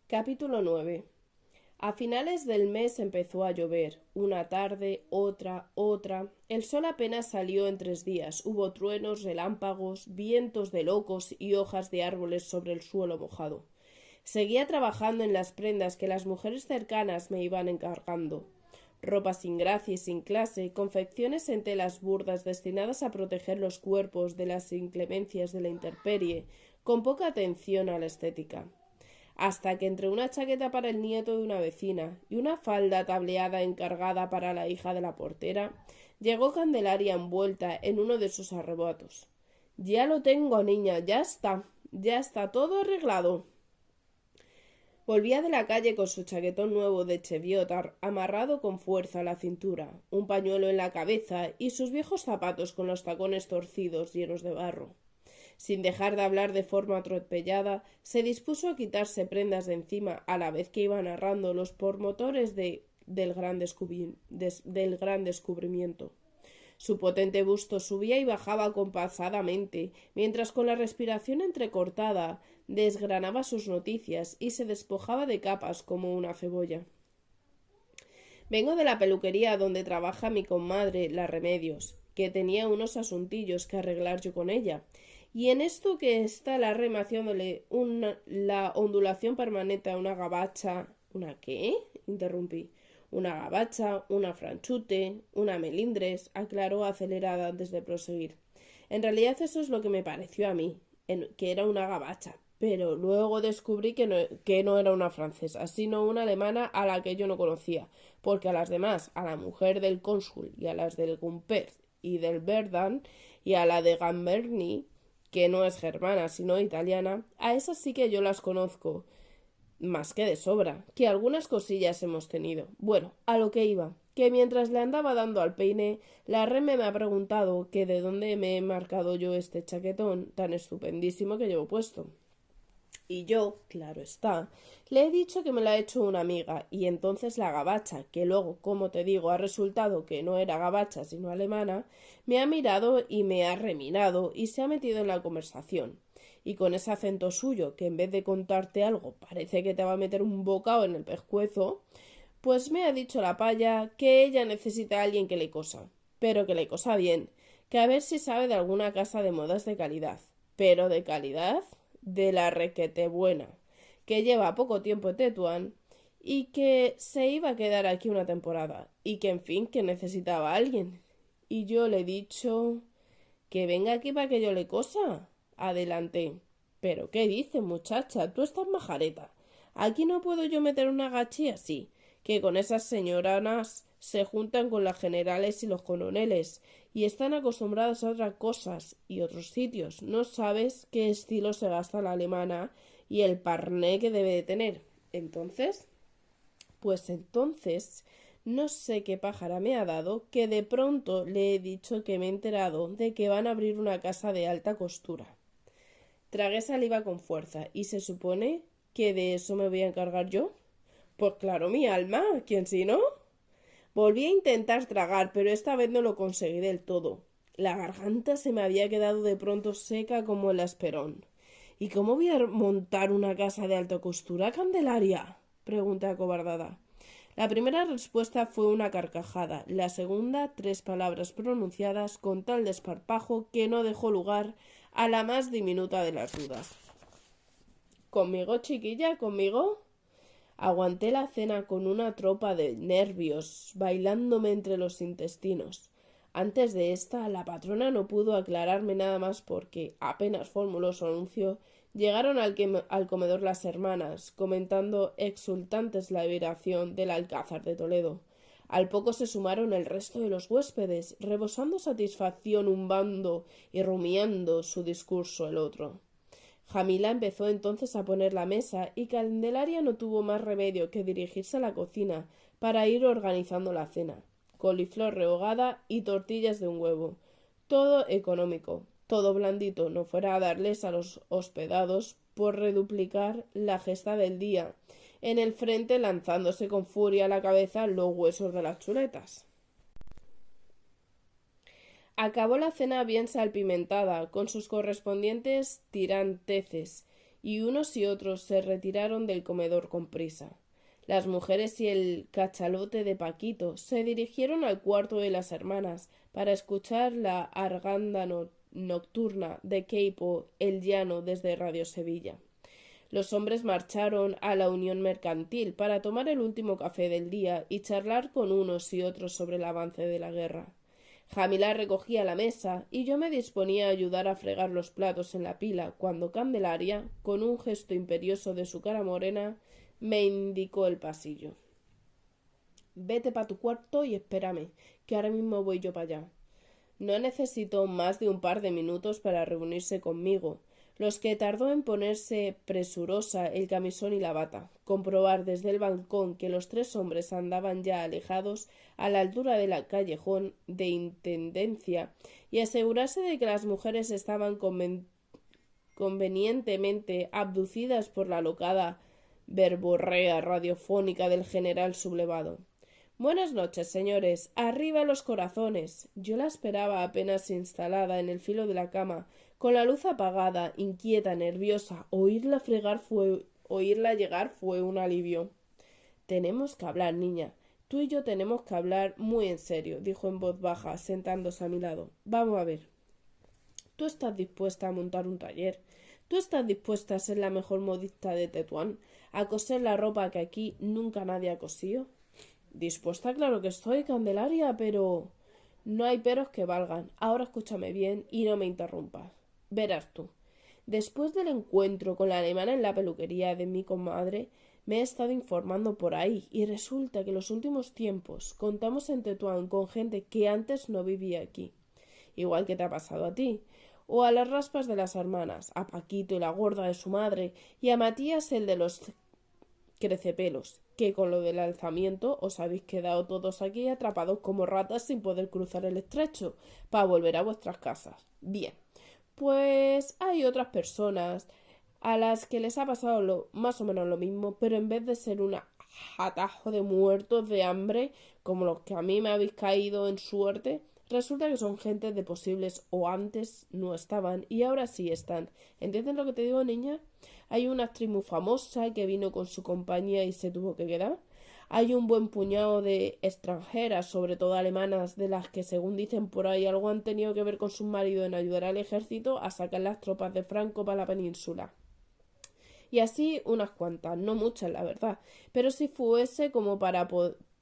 Capítulo 9. A finales del mes empezó a llover. Una tarde, otra. El sol apenas salió en 3 días. Hubo truenos, relámpagos, vientos de locos y hojas de árboles sobre el suelo mojado. Seguía trabajando en las prendas que las mujeres cercanas me iban encargando. Ropa sin gracia y sin clase, confecciones en telas burdas destinadas a proteger los cuerpos de las inclemencias de la intemperie, con poca atención a la estética. Hasta que entre una chaqueta para el nieto de una vecina y una falda tableada encargada para la hija de la portera, llegó Candelaria envuelta en uno de sus arrebatos. «Ya lo tengo, niña, ya está todo arreglado». Volvía de la calle con su chaquetón nuevo de cheviotar amarrado con fuerza a la cintura, un pañuelo en la cabeza y sus viejos zapatos con los tacones torcidos llenos de barro. Sin dejar de hablar de forma atropellada, se dispuso a quitarse prendas de encima a la vez que iba narrando los pormotores del gran descubrimiento. Su potente busto subía y bajaba compasadamente, mientras con la respiración entrecortada desgranaba sus noticias y se despojaba de capas como una cebolla. «Vengo de la peluquería donde trabaja mi comadre, la Remedios, que tenía unos asuntillos que arreglar yo con ella, y en esto que está la rema haciéndole la ondulación permanente a una gabacha». «¿Una qué?», interrumpí. «Una gabacha, una franchute, una melindres», aclaró acelerada antes de proseguir. «En realidad eso es lo que me pareció a mí, que era una gabacha, pero luego descubrí que no era una francesa, sino una alemana a la que yo no conocía, porque a las demás, a la mujer del cónsul y a las del Gumpert y del Verdun y a la de Gamberni, que no es germana sino italiana, a esas sí que yo las conozco, más que de sobra, que algunas cosillas hemos tenido. Bueno, a lo que iba, que mientras le andaba dando al peine, la Reme me ha preguntado que de dónde me he marcado yo este chaquetón tan estupendísimo que llevo puesto. Y yo, claro está, le he dicho que me la ha hecho una amiga, y entonces la gabacha, que luego, como te digo, ha resultado que no era gabacha sino alemana, me ha mirado y me ha remirado y se ha metido en la conversación. Y con ese acento suyo, que en vez de contarte algo parece que te va a meter un bocado en el pescuezo, pues me ha dicho la paya que ella necesita a alguien que le cosa, pero que le cosa bien, que a ver si sabe de alguna casa de modas de calidad. Pero de calidad, de la requete buena, que lleva poco tiempo en Tetuán y que se iba a quedar aquí una temporada y que en fin que necesitaba a alguien. Y yo le he dicho que venga aquí para que yo le cosa. Adelanté. «¿Pero qué dices, muchacha? Tú estás majareta. Aquí no puedo yo meter una gachi así, que con esas señoranas se juntan con las generales y los coroneles y están acostumbradas a otras cosas y otros sitios. No sabes qué estilo se gasta la alemana y el parné que debe de tener. Entonces, no sé qué pájara me ha dado, que de pronto le he dicho que me he enterado de que van a abrir una casa de alta costura». Tragué saliva con fuerza. ¿Y se supone que de eso me voy a encargar yo? Pues claro, mi alma, ¿quién si no? Volví a intentar tragar, pero esta vez no lo conseguí del todo. La garganta se me había quedado de pronto seca como el asperón. «¿Y cómo voy a montar una casa de alta costura, Candelaria?», pregunté acobardada. La primera respuesta fue una carcajada, la segunda 3 palabras pronunciadas con tal desparpajo que no dejó lugar a la más diminuta de las dudas. «¿Conmigo, chiquilla? ¿Conmigo?» Aguanté la cena con una tropa de nervios, bailándome entre los intestinos. Antes de esta, la patrona no pudo aclararme nada más porque, apenas formuló su anuncio, llegaron al comedor las hermanas, comentando exultantes la liberación del Alcázar de Toledo. Al poco se sumaron el resto de los huéspedes, rebosando satisfacción un bando y rumiando su discurso el otro. Jamila empezó entonces a poner la mesa y Candelaria no tuvo más remedio que dirigirse a la cocina para ir organizando la cena. Coliflor rehogada y tortillas de un huevo. Todo económico, todo blandito, no fuera a darles a los hospedados por reduplicar la gesta del día, en el frente lanzándose con furia a la cabeza los huesos de las chuletas. Acabó la cena bien salpimentada, con sus correspondientes tiranteces, y unos y otros se retiraron del comedor con prisa. Las mujeres y el cachalote de Paquito se dirigieron al cuarto de las hermanas para escuchar la arganda nocturna de Queipo el Llano desde Radio Sevilla. Los hombres marcharon a la Unión Mercantil para tomar el último café del día y charlar con unos y otros sobre el avance de la guerra. Jamila recogía la mesa y yo me disponía a ayudar a fregar los platos en la pila cuando Candelaria, con un gesto imperioso de su cara morena, me indicó el pasillo. Vete pa' tu cuarto y espérame, que ahora mismo voy yo para allá. No necesitó más de un par de minutos para reunirse conmigo, los que tardó en ponerse presurosa el camisón y la bata, comprobar desde el balcón que los tres hombres andaban ya alejados a la altura del callejón de Intendencia y asegurarse de que las mujeres estaban convenientemente abducidas por la alocada verborrea radiofónica del general sublevado. Buenas noches, señores. Arriba los corazones. Yo la esperaba apenas instalada en el filo de la cama, con la luz apagada, inquieta, nerviosa. Oírla llegar fue un alivio. Tenemos que hablar, niña. Tú y yo tenemos que hablar muy en serio, dijo en voz baja, sentándose a mi lado. Vamos a ver. ¿Tú estás dispuesta a montar un taller? ¿Tú estás dispuesta a ser la mejor modista de Tetuán? ¿A coser la ropa que aquí nunca nadie ha cosido? Dispuesta, claro que estoy, Candelaria, pero... No hay peros que valgan. Ahora escúchame bien y no me interrumpas. Verás tú. Después del encuentro con la alemana en la peluquería de mi comadre, me he estado informando por ahí y resulta que en los últimos tiempos contamos en Tetuán con gente que antes no vivía aquí. Igual que te ha pasado a ti. O a las raspas de las hermanas, a Paquito y la gorda de su madre, y a Matías el de los crecepelos, que con lo del alzamiento os habéis quedado todos aquí atrapados como ratas sin poder cruzar el estrecho para volver a vuestras casas. Bien, pues hay otras personas a las que les ha pasado más o menos lo mismo, pero en vez de ser un atajo de muertos de hambre, como los que a mí me habéis caído en suerte, resulta que son gente de posibles o antes no estaban y ahora sí están. ¿Entiendes lo que te digo, niña? Hay una actriz muy famosa que vino con su compañía y se tuvo que quedar. Hay un buen puñado de extranjeras, sobre todo alemanas, de las que, según dicen por ahí, algo han tenido que ver con sus maridos en ayudar al ejército a sacar las tropas de Franco para la península. Y así unas cuantas, no muchas, la verdad, pero si fuese como para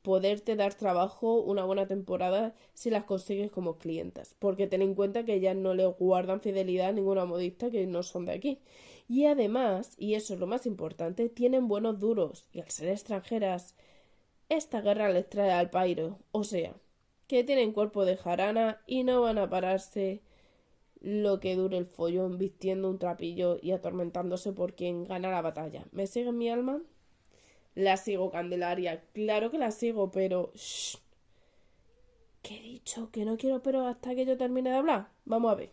poderte dar trabajo una buena temporada si las consigues como clientas, porque ten en cuenta que ellas no le guardan fidelidad a ninguna modista que no son de aquí. Y además, y eso es lo más importante, tienen buenos duros, y al ser extranjeras, esta guerra les trae al pairo, o sea, que tienen cuerpo de jarana y no van a pararse lo que dure el follón vistiendo un trapillo y atormentándose por quien gana la batalla. ¿Me sigue mi alma? La sigo, Candelaria. Claro que la sigo, pero... Shh. ¿Qué he dicho? Que no quiero pero hasta que yo termine de hablar. Vamos a ver.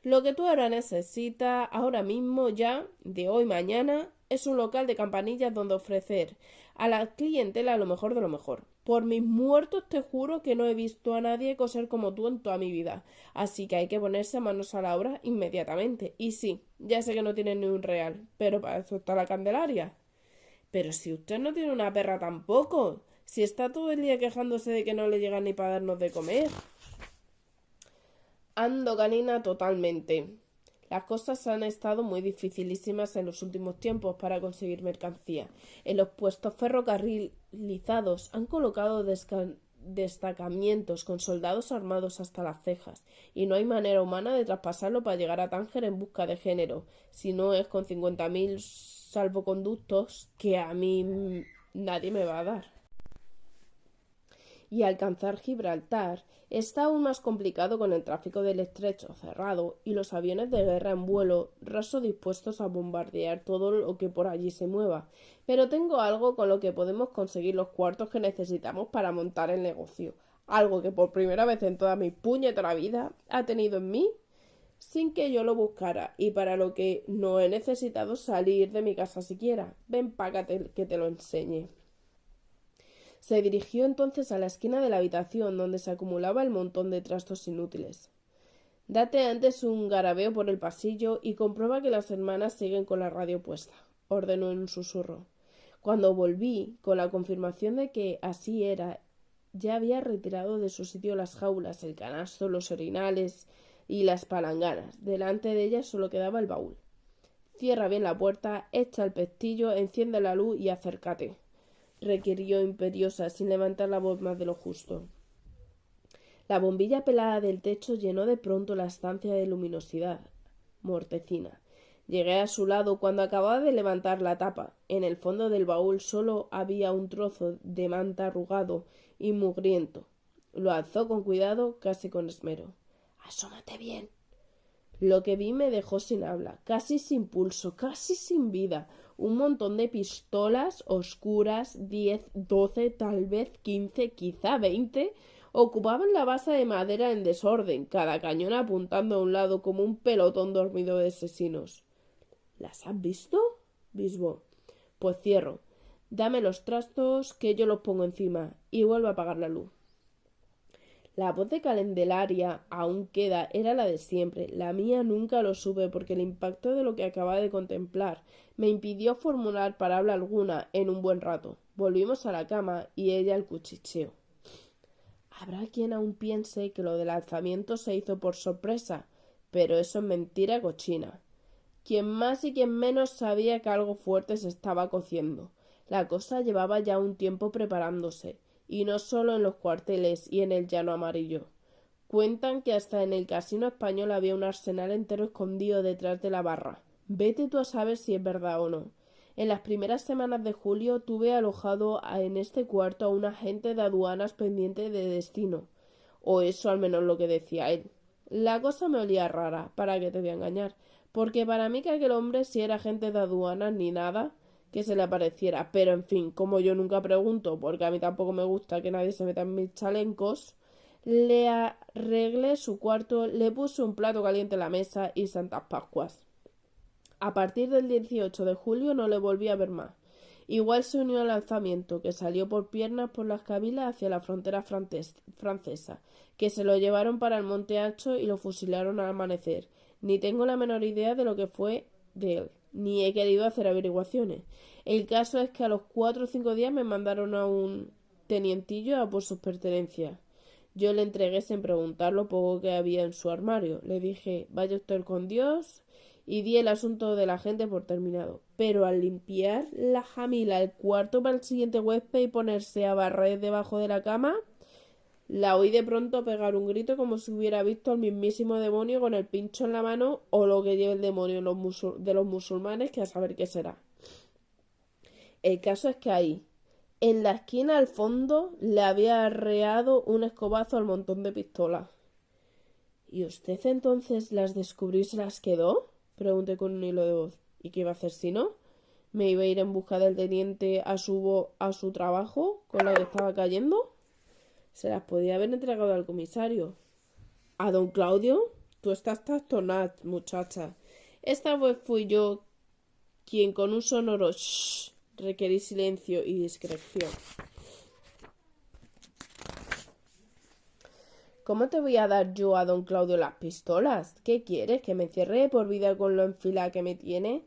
Lo que tú ahora necesitas, ahora mismo ya, de hoy mañana, es un local de campanillas donde ofrecer a la clientela lo mejor de lo mejor. Por mis muertos te juro que no he visto a nadie coser como tú en toda mi vida. Así que hay que ponerse manos a la obra inmediatamente. Y sí, ya sé que no tiene ni un real, pero para eso está la Candelaria. Pero si usted no tiene una perra tampoco, si está todo el día quejándose de que no le llega ni para darnos de comer. Ando canina totalmente. Las cosas han estado muy dificilísimas en los últimos tiempos para conseguir mercancía. En los puestos ferrocarrilizados han colocado destacamientos con soldados armados hasta las cejas, y no hay manera humana de traspasarlo para llegar a Tánger en busca de género, si no es con 50.000 salvoconductos que a mí nadie me va a dar. Y alcanzar Gibraltar está aún más complicado con el tráfico del estrecho cerrado y los aviones de guerra en vuelo raso dispuestos a bombardear todo lo que por allí se mueva. Pero tengo algo con lo que podemos conseguir los cuartos que necesitamos para montar el negocio. Algo que por primera vez en toda mi puñetera vida ha tenido en mí sin que yo lo buscara y para lo que no he necesitado salir de mi casa siquiera. Ven, págate que te lo enseñe. Se dirigió entonces a la esquina de la habitación donde se acumulaba el montón de trastos inútiles. Date antes un garabeo por el pasillo y comprueba que las hermanas siguen con la radio puesta, ordenó en un susurro. Cuando volví, con la confirmación de que así era, ya había retirado de su sitio las jaulas, el canasto, los orinales y las palanganas. Delante de ellas solo quedaba el baúl. Cierra bien la puerta, echa el pestillo, enciende la luz y acércate, requirió imperiosa, sin levantar la voz más de lo justo. La bombilla pelada del techo llenó de pronto la estancia de luminosidad mortecina. Llegué a su lado cuando acababa de levantar la tapa. En el fondo del baúl solo había un trozo de manta arrugado y mugriento. Lo alzó con cuidado, casi con esmero. —Asómate bien. Lo que vi me dejó sin habla, casi sin pulso, casi sin vida. Un montón de pistolas oscuras, 10, 12, tal vez 15, quizá 20, ocupaban la base de madera en desorden, cada cañón apuntando a un lado como un pelotón dormido de asesinos. —¿Las has visto? —bisbó. —Pues cierro. Dame los trastos que yo los pongo encima y vuelvo a apagar la luz. La voz de Candelaria aún queda, era la de siempre. La mía nunca lo supe porque el impacto de lo que acababa de contemplar me impidió formular palabra alguna en un buen rato. Volvimos a la cama y ella al cuchicheo. Habrá quien aún piense que lo del alzamiento se hizo por sorpresa, pero eso es mentira cochina. Quien más y quien menos sabía que algo fuerte se estaba cociendo. La cosa llevaba ya un tiempo preparándose, y no solo en los cuarteles y en el llano amarillo. Cuentan que hasta en el casino español había un arsenal entero escondido detrás de la barra. Vete tú a saber si es verdad o no. En las primeras semanas de julio tuve alojado en este cuarto a un agente de aduanas pendiente de destino, o eso al menos lo que decía él. La cosa me olía rara, para qué te voy a engañar, porque para mí que aquel hombre si era agente de aduanas ni nada que se le apareciera, pero en fin, como yo nunca pregunto, porque a mí tampoco me gusta que nadie se meta en mis chalencos, le arreglé su cuarto, le puse un plato caliente en la mesa y Santas Pascuas. A partir del 18 de julio no le volví a ver más. Igual se unió al lanzamiento, que salió por piernas por las cabilas hacia la frontera francesa, que se lo llevaron para el Monte Ancho y lo fusilaron al amanecer. Ni tengo la menor idea de lo que fue de él, ni he querido hacer averiguaciones. El caso es que a los 4 o 5 días me mandaron a un tenientillo a por sus pertenencias. Yo le entregué sin preguntar lo poco que había en su armario. Le dije, vaya usted con Dios, y di el asunto de la gente por terminado. Pero al limpiar la Jamila el cuarto para el siguiente huésped y ponerse a barrer debajo de la cama, la oí de pronto pegar un grito como si hubiera visto al mismísimo demonio con el pincho en la mano o lo que lleve el demonio de los musulmanes, que a saber qué será. El caso es que ahí, en la esquina al fondo, le había arreado un escobazo al montón de pistolas. —¿Y usted entonces las descubrió y se las quedó? —pregunté con un hilo de voz. —¿Y qué iba a hacer si no? ¿Me iba a ir en busca del teniente a su trabajo con lo que estaba cayendo? Se las podía haber entregado al comisario. —¿A don Claudio? Tú estás trastornada, muchacha. Esta vez fui yo quien con un sonoro shh requerí silencio y discreción. —¿Cómo te voy a dar yo a don Claudio las pistolas? ¿Qué quieres? ¿Que me encierre por vida con lo enfilada que me tiene?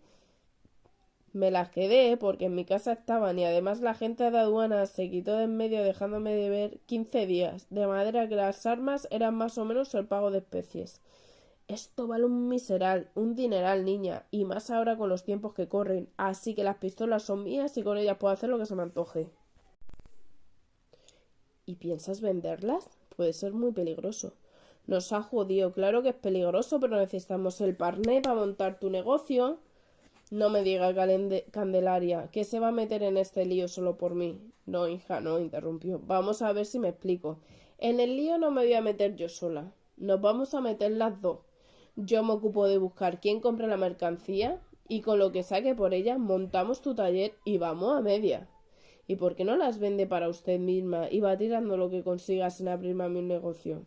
Me las quedé porque en mi casa estaban y además la gente de aduanas se quitó de en medio dejándome de ver 15 días, de manera que las armas eran más o menos el pago de especies. Esto vale un dineral, niña, y más ahora con los tiempos que corren, así que las pistolas son mías y con ellas puedo hacer lo que se me antoje. ¿Y piensas venderlas? Puede ser muy peligroso. Nos ha jodido, claro que es peligroso, pero necesitamos el parné para montar tu negocio. No me diga, Candelaria, que se va a meter en este lío solo por mí. No, hija, no, interrumpió. Vamos a ver si me explico. En el lío no me voy a meter yo sola. Nos vamos a meter las dos. Yo me ocupo de buscar quién compra la mercancía y con lo que saque por ella montamos tu taller y vamos a media. ¿Y por qué no las vende para usted misma y va tirando lo que consiga sin abrirme a mí un negocio?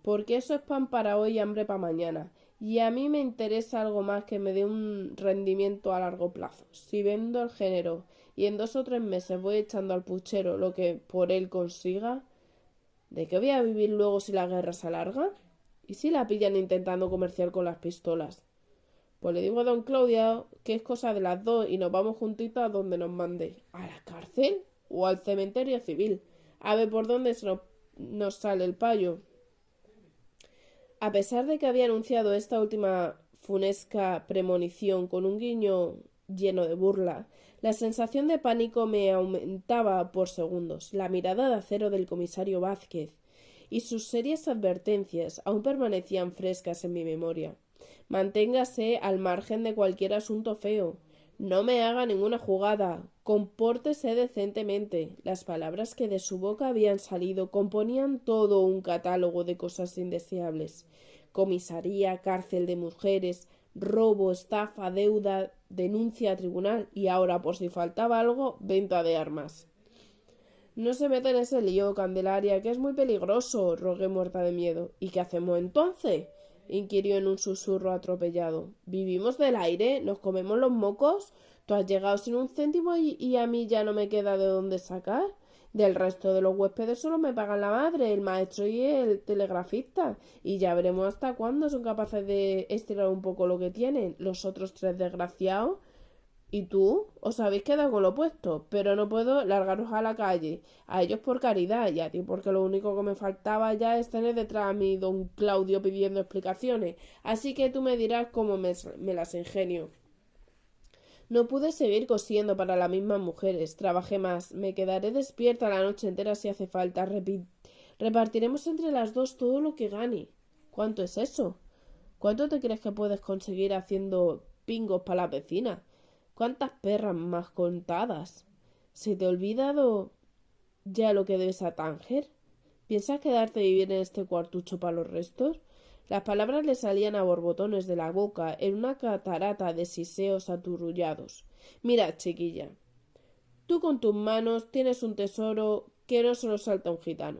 Porque eso es pan para hoy y hambre para mañana. Y a mí me interesa algo más que me dé un rendimiento a largo plazo. Si vendo el género y en 2 o 3 meses voy echando al puchero lo que por él consiga, ¿de qué voy a vivir luego si la guerra se alarga? ¿Y si la pillan intentando comerciar con las pistolas? Pues le digo a don Claudio que es cosa de las dos y nos vamos juntitos a donde nos mande. ¿A la cárcel o al cementerio civil? A ver por dónde nos sale el payo. A pesar de que había anunciado esta última funesca premonición con un guiño lleno de burla, la sensación de pánico me aumentaba por segundos. La mirada de acero del comisario Vázquez y sus serias advertencias aún permanecían frescas en mi memoria. Manténgase al margen de cualquier asunto feo. No me haga ninguna jugada. Compórtese decentemente. Las palabras que de su boca habían salido componían todo un catálogo de cosas indeseables. Comisaría, cárcel de mujeres, robo, estafa, deuda, denuncia a tribunal y ahora, por si faltaba algo, venta de armas. No se meta en ese lío, Candelaria, que es muy peligroso, rogué muerta de miedo. ¿Y qué hacemos entonces? Inquirió en un susurro atropellado. ¿Vivimos del aire? ¿Nos comemos los mocos? Tú has llegado sin un céntimo y a mí ya no me queda de dónde sacar. Del resto de los huéspedes solo me pagan la madre, el maestro y el telegrafista. Y ya veremos hasta cuándo son capaces de estirar un poco lo que tienen. Los otros tres desgraciados. ¿Y tú? Os habéis quedado con lo opuesto, pero no puedo largaros a la calle. A ellos por caridad y a ti porque lo único que me faltaba ya es tener detrás a mi don Claudio pidiendo explicaciones. Así que tú me dirás cómo me las ingenio. No pude seguir cosiendo para las mismas mujeres. Trabajé más. Me quedaré despierta la noche entera si hace falta. Repartiremos entre las dos todo lo que gane. ¿Cuánto es eso? ¿Cuánto te crees que puedes conseguir haciendo pingos para la vecina? ¿Cuántas perras más contadas? ¿Se te ha olvidado ya lo que debes a Tánger? ¿Piensas quedarte a vivir en este cuartucho para los restos? Las palabras le salían a borbotones de la boca en una catarata de siseos aturullados. Mira, chiquilla, tú con tus manos tienes un tesoro que no solo salta un gitano.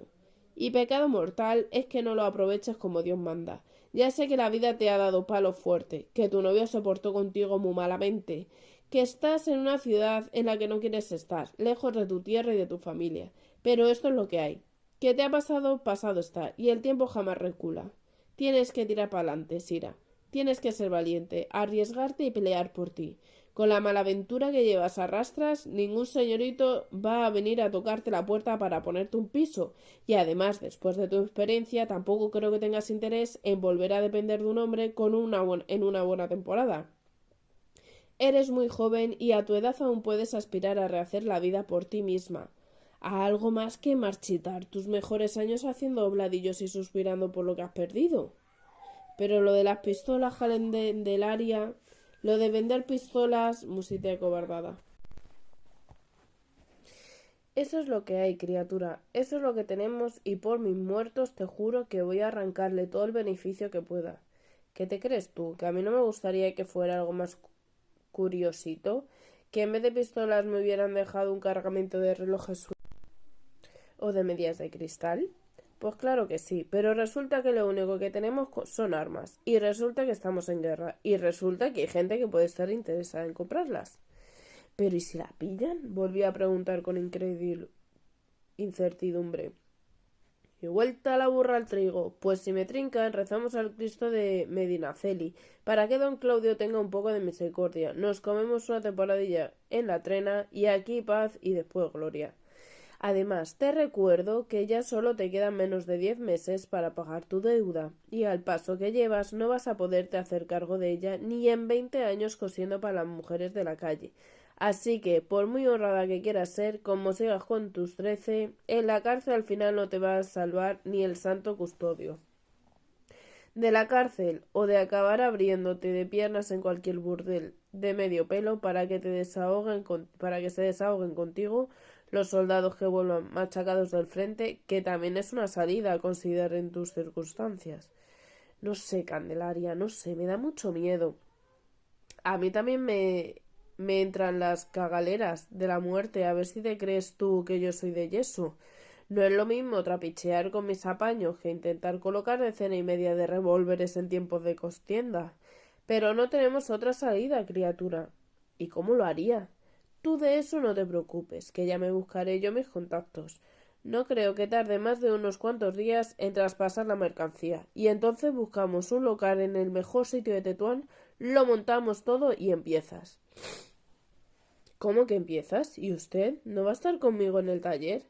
Y pecado mortal es que no lo aproveches como Dios manda. Ya sé que la vida te ha dado palo fuerte, que tu novio se portó contigo muy malamente, que estás en una ciudad en la que no quieres estar, lejos de tu tierra y de tu familia. Pero esto es lo que hay. ¿Qué te ha pasado? Pasado está, y el tiempo jamás recula. Tienes que tirar para adelante, Sira. Tienes que ser valiente, arriesgarte y pelear por ti. Con la malaventura que llevas a rastras, ningún señorito va a venir a tocarte la puerta para ponerte un piso. Y además, después de tu experiencia, tampoco creo que tengas interés en volver a depender de un hombre en una buena temporada. Eres muy joven y a tu edad aún puedes aspirar a rehacer la vida por ti misma. A algo más que marchitar tus mejores años haciendo obladillos y suspirando por lo que has perdido. Pero lo de las pistolas, Candelaria, lo de vender pistolas, musité cobardada. Eso es lo que hay, criatura. Eso es lo que tenemos y por mis muertos te juro que voy a arrancarle todo el beneficio que pueda. ¿Qué te crees tú? ¿Que a mí no me gustaría que fuera algo más curiosito? ¿Que en vez de pistolas me hubieran dejado un cargamento de relojes o de medias de cristal? Pues claro que sí, pero resulta que lo único que tenemos son armas, y resulta que estamos en guerra, y resulta que hay gente que puede estar interesada en comprarlas. ¿Pero y si la pillan? Volví a preguntar con incrédula incertidumbre. Y vuelta la burra al trigo, pues si me trincan, rezamos al Cristo de Medinaceli, para que don Claudio tenga un poco de misericordia. Nos comemos una temporadilla en la trena, y aquí paz y después gloria. Además, te recuerdo que ya solo te quedan menos de 10 meses para pagar tu deuda, y al paso que llevas no vas a poderte hacer cargo de ella ni en 20 años cosiendo para las mujeres de la calle. Así que, por muy honrada que quieras ser, como sigas con tus 13, en la cárcel al final no te va a salvar ni el santo custodio. De la cárcel o de acabar abriéndote de piernas en cualquier burdel de medio pelo para que se desahoguen contigo los soldados que vuelvan machacados del frente, que también es una salida, consideren tus circunstancias. No sé, Candelaria, no sé, me da mucho miedo. A mí también me entran las cagaleras de la muerte, a ver si te crees tú que yo soy de yeso. No es lo mismo trapichear con mis apaños que intentar colocar decena y media de revólveres en tiempos de contienda. Pero no tenemos otra salida, criatura. ¿Y cómo lo haría? Tú de eso no te preocupes, que ya me buscaré yo mis contactos. No creo que tarde más de unos cuantos días en traspasar la mercancía, y entonces buscamos un local en el mejor sitio de Tetuán, lo montamos todo y empiezas. ¿Cómo que empiezas? ¿Y usted? ¿No va a estar conmigo en el taller?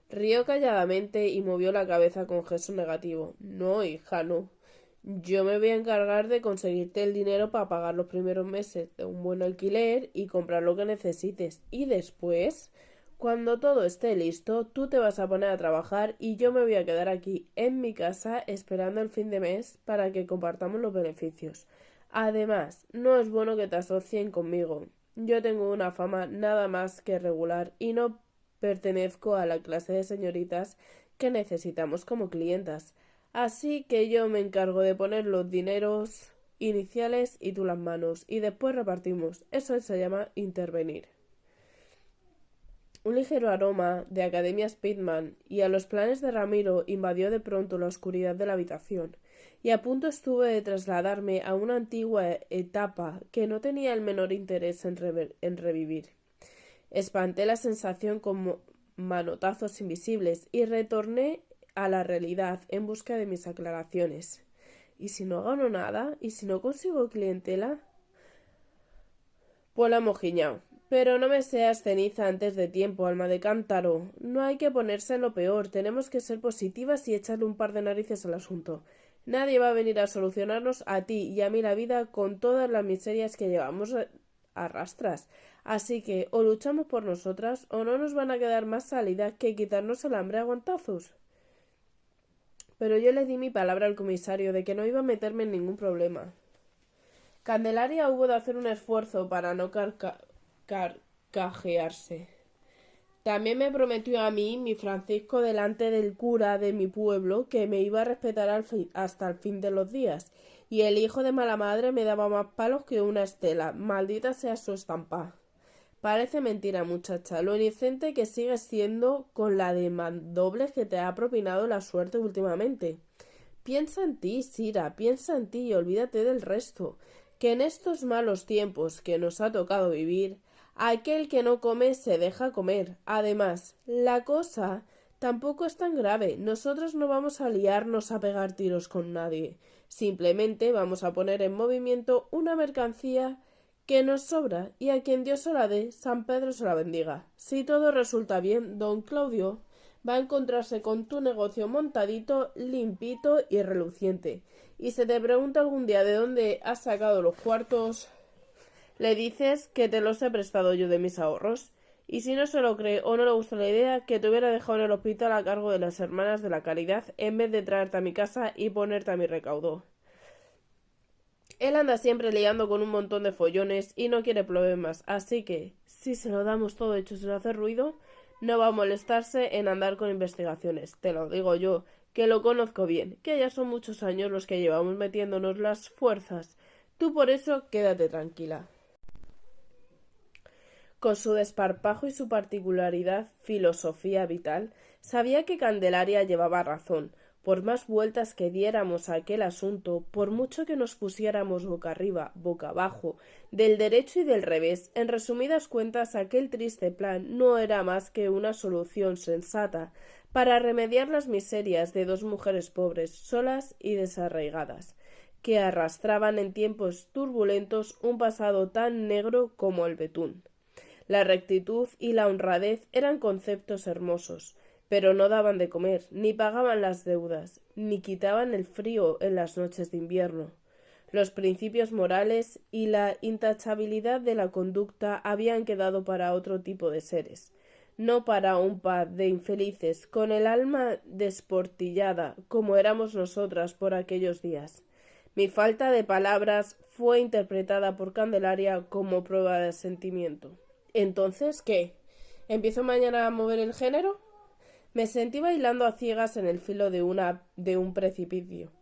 Rió calladamente y movió la cabeza con gesto negativo. No, hija, no. Yo me voy a encargar de conseguirte el dinero para pagar los primeros meses de un buen alquiler y comprar lo que necesites. Y después, cuando todo esté listo, tú te vas a poner a trabajar y yo me voy a quedar aquí en mi casa esperando el fin de mes para que compartamos los beneficios. Además, no es bueno que te asocien conmigo. Yo tengo una fama nada más que regular y no pertenezco a la clase de señoritas que necesitamos como clientas. Así que yo me encargo de poner los dineros iniciales y tú las manos, y después repartimos. Eso se llama intervenir. Un ligero aroma de Academia Speedman y a los planes de Ramiro invadió de pronto la oscuridad de la habitación, y a punto estuve de trasladarme a una antigua etapa que no tenía el menor interés en revivir. Espanté la sensación como manotazos invisibles y retorné a la realidad en busca de mis aclaraciones. ¿Y si no gano nada? ¿Y si no consigo clientela? Pola mojiñao. Pero no me seas ceniza antes de tiempo, alma de cántaro. No hay que ponerse en lo peor. Tenemos que ser positivas y echarle un par de narices al asunto. Nadie va a venir a solucionarnos a ti y a mí la vida con todas las miserias que llevamos a rastras. Así que o luchamos por nosotras o no nos van a quedar más salidas que quitarnos el hambre a guantazos. Pero yo le di mi palabra al comisario de que no iba a meterme en ningún problema. Candelaria hubo de hacer un esfuerzo para no carcajearse. También me prometió a mí, mi Francisco, delante del cura de mi pueblo, que me iba a respetar hasta el fin de los días, y el hijo de mala madre me daba más palos que una estela. Maldita sea su estampa. Parece mentira, muchacha, lo inocente que sigues siendo con la de mandobles que te ha propinado la suerte últimamente. Piensa en ti, Sira, piensa en ti y olvídate del resto, que en estos malos tiempos que nos ha tocado vivir, aquel que no come se deja comer. Además, la cosa tampoco es tan grave. Nosotros no vamos a liarnos a pegar tiros con nadie. Simplemente vamos a poner en movimiento una mercancía que nos sobra, y a quien Dios se la dé, San Pedro se la bendiga. Si todo resulta bien, don Claudio va a encontrarse con tu negocio montadito, limpito y reluciente. Y se te pregunta algún día de dónde has sacado los cuartos, le dices que te los he prestado yo de mis ahorros. Y si no se lo cree o no le gusta la idea, que te hubiera dejado en el hospital a cargo de las hermanas de la caridad en vez de traerte a mi casa y ponerte a mi recaudo. Él anda siempre liando con un montón de follones y no quiere problemas, así que, si se lo damos todo hecho sin hacer ruido, no va a molestarse en andar con investigaciones. Te lo digo yo, que lo conozco bien, que ya son muchos años los que llevamos metiéndonos las fuerzas. Tú por eso quédate tranquila. Con su desparpajo y su particularidad filosofía vital, sabía que Candelaria llevaba razón. Por más vueltas que diéramos a aquel asunto, por mucho que nos pusiéramos boca arriba, boca abajo, del derecho y del revés, en resumidas cuentas aquel triste plan no era más que una solución sensata para remediar las miserias de dos mujeres pobres, solas y desarraigadas, que arrastraban en tiempos turbulentos un pasado tan negro como el betún. La rectitud y la honradez eran conceptos hermosos, pero no daban de comer, ni pagaban las deudas, ni quitaban el frío en las noches de invierno. Los principios morales y la intachabilidad de la conducta habían quedado para otro tipo de seres, no para un par de infelices con el alma desportillada como éramos nosotras por aquellos días. Mi falta de palabras fue interpretada por Candelaria como prueba de sentimiento. ¿Entonces qué? ¿Empiezo mañana a mover el género? Me sentí bailando a ciegas en el filo de un precipicio.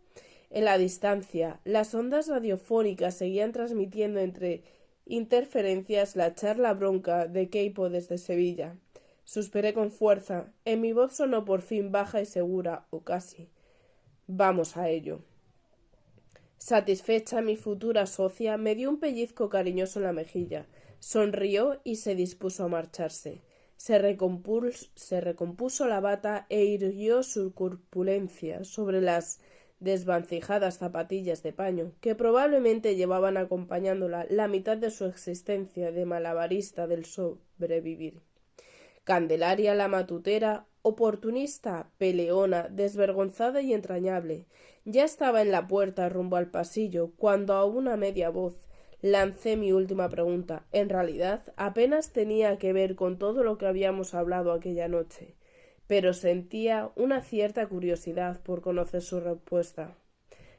En la distancia, las ondas radiofónicas seguían transmitiendo entre interferencias la charla bronca de Queipo desde Sevilla. Suspiré con fuerza. En mi voz sonó por fin baja y segura, o casi. Vamos a ello. Satisfecha, mi futura socia me dio un pellizco cariñoso en la mejilla. Sonrió y se dispuso a marcharse. Se recompuso la bata e irguió su corpulencia sobre las desvancijadas zapatillas de paño, que probablemente llevaban acompañándola la mitad de su existencia de malabarista del sobrevivir. Candelaria la matutera, oportunista, peleona, desvergonzada y entrañable, ya estaba en la puerta rumbo al pasillo, cuando a una media voz lancé mi última pregunta. En realidad, apenas tenía que ver con todo lo que habíamos hablado aquella noche, pero sentía una cierta curiosidad por conocer su respuesta.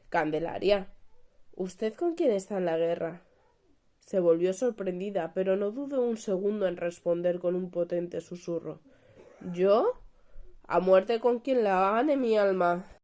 Candelaria, ¿usted con quién está en la guerra? Se volvió sorprendida, pero no dudó un segundo en responder con un potente susurro. ¿Yo? A muerte con quien la gane mi alma.